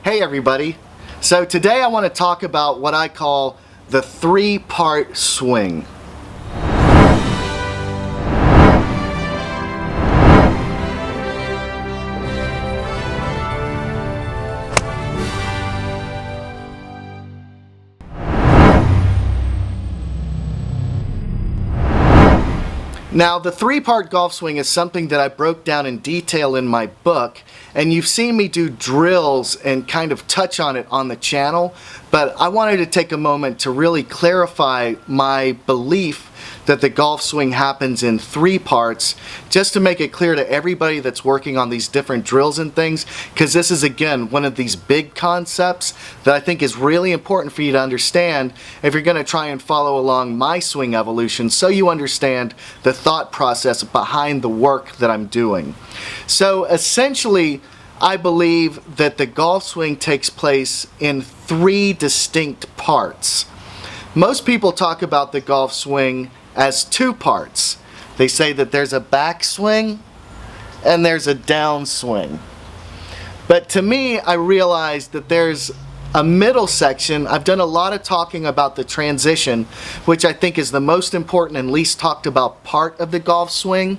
Hey everybody. So today I want to talk about what I call the three-part swing. Now, the three-part golf swing is something that I broke down in detail in my book, and you've seen me do drills and kind of touch on it on the channel, but I wanted to take a moment to really clarify my belief that the golf swing happens in three parts, just to make it clear to everybody that's working on these different drills and things, because this is again one of these big concepts that I think is really important for you to understand if you're going to try and follow along my swing evolution, so you understand the thought process behind the work that I'm doing. So essentially, I believe that the golf swing takes place in three distinct parts. Most people talk about the golf swing as two parts. They say that there's a backswing and there's a downswing. But to me, I realized that there's a middle section. I've done a lot of talking about the transition, which I think is the most important and least talked about part of the golf swing.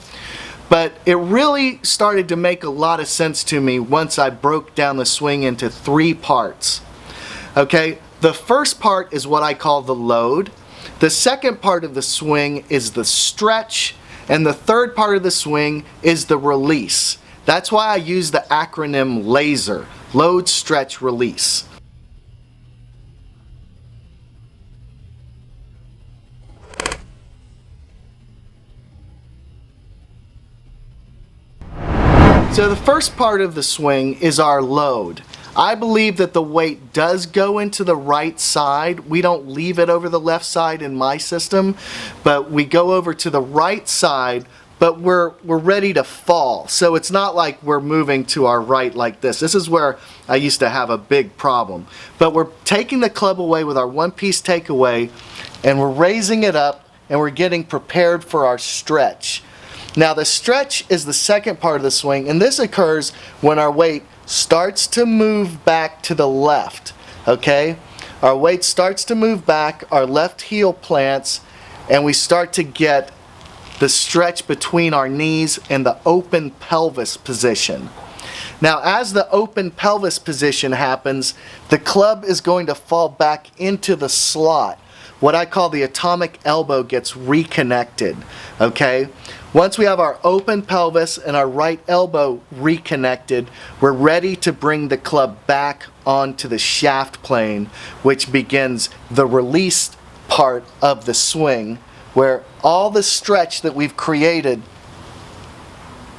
But it really started to make a lot of sense to me once I broke down the swing into three parts. Okay, the first part is what I call the load. The second part of the swing is the stretch, and the third part of the swing is the release. That's why I use the acronym LASER, load, stretch, release. So the first part of the swing is our load. I believe that the weight does go into the right side. We don't leave it over the left side in my system, but we go over to the right side, but we're ready to fall. So it's not like we're moving to our right like this. This is where I used to have a big problem. But we're taking the club away with our one-piece takeaway, and we're raising it up, and we're getting prepared for our stretch. Now the stretch is the second part of the swing, and this occurs when our weight starts to move back to the left. Okay, our weight starts to move back, our left heel plants, and we start to get the stretch between our knees and the open pelvis position. Now as the open pelvis position happens, the club is going to fall back into the slot. What I call the atomic elbow gets reconnected. Okay, once we have our open pelvis and our right elbow reconnected, we're ready to bring the club back onto the shaft plane, which begins the release part of the swing, where all the stretch that we've created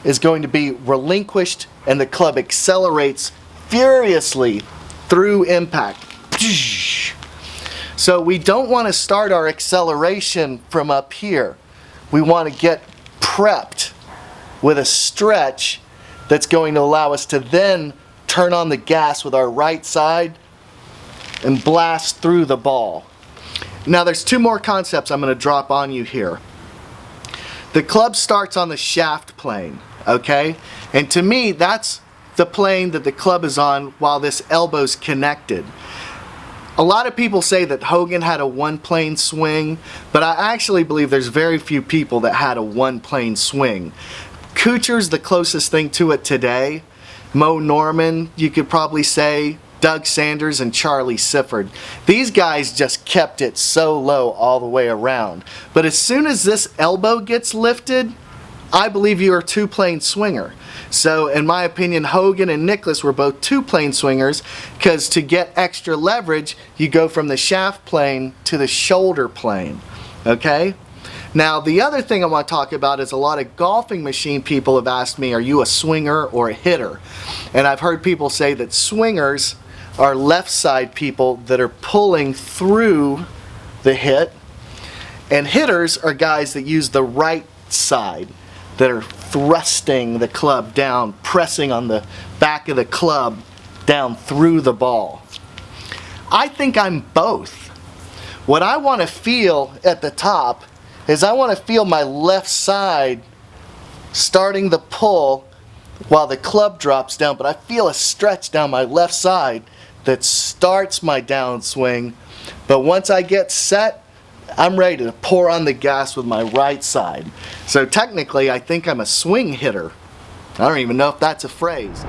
is going to be relinquished and the club accelerates furiously through impact. So we don't want to start our acceleration from up here. We want to get prepped with a stretch that's going to allow us to then turn on the gas with our right side and blast through the ball. Now there's two more concepts I'm going to drop on you here. The club starts on the shaft plane, okay? And to me, that's the plane that the club is on while this elbow's connected. A lot of people say that Hogan had a one-plane swing, but I actually believe there's very few people that had a one-plane swing. Kuchar's the closest thing to it today. Mo Norman, you could probably say, Doug Sanders and Charlie Sifford. These guys just kept it so low all the way around. But as soon as this elbow gets lifted, I believe you're a two-plane swinger. So in my opinion, Hogan and Nicklaus were both two-plane swingers, because to get extra leverage, you go from the shaft plane to the shoulder plane. Okay? Now the other thing I want to talk about is a lot of golfing machine people have asked me, are you a swinger or a hitter? And I've heard people say that swingers are left side people that are pulling through the hit, and hitters are guys that use the right side, that are thrusting the club down, pressing on the back of the club down through the ball. I think I'm both. What I want to feel at the top is I want to feel my left side starting the pull while the club drops down, but I feel a stretch down my left side that starts my downswing. But once I get set, I'm ready to pour on the gas with my right side. So technically, I think I'm a swing hitter. I don't even know if that's a phrase.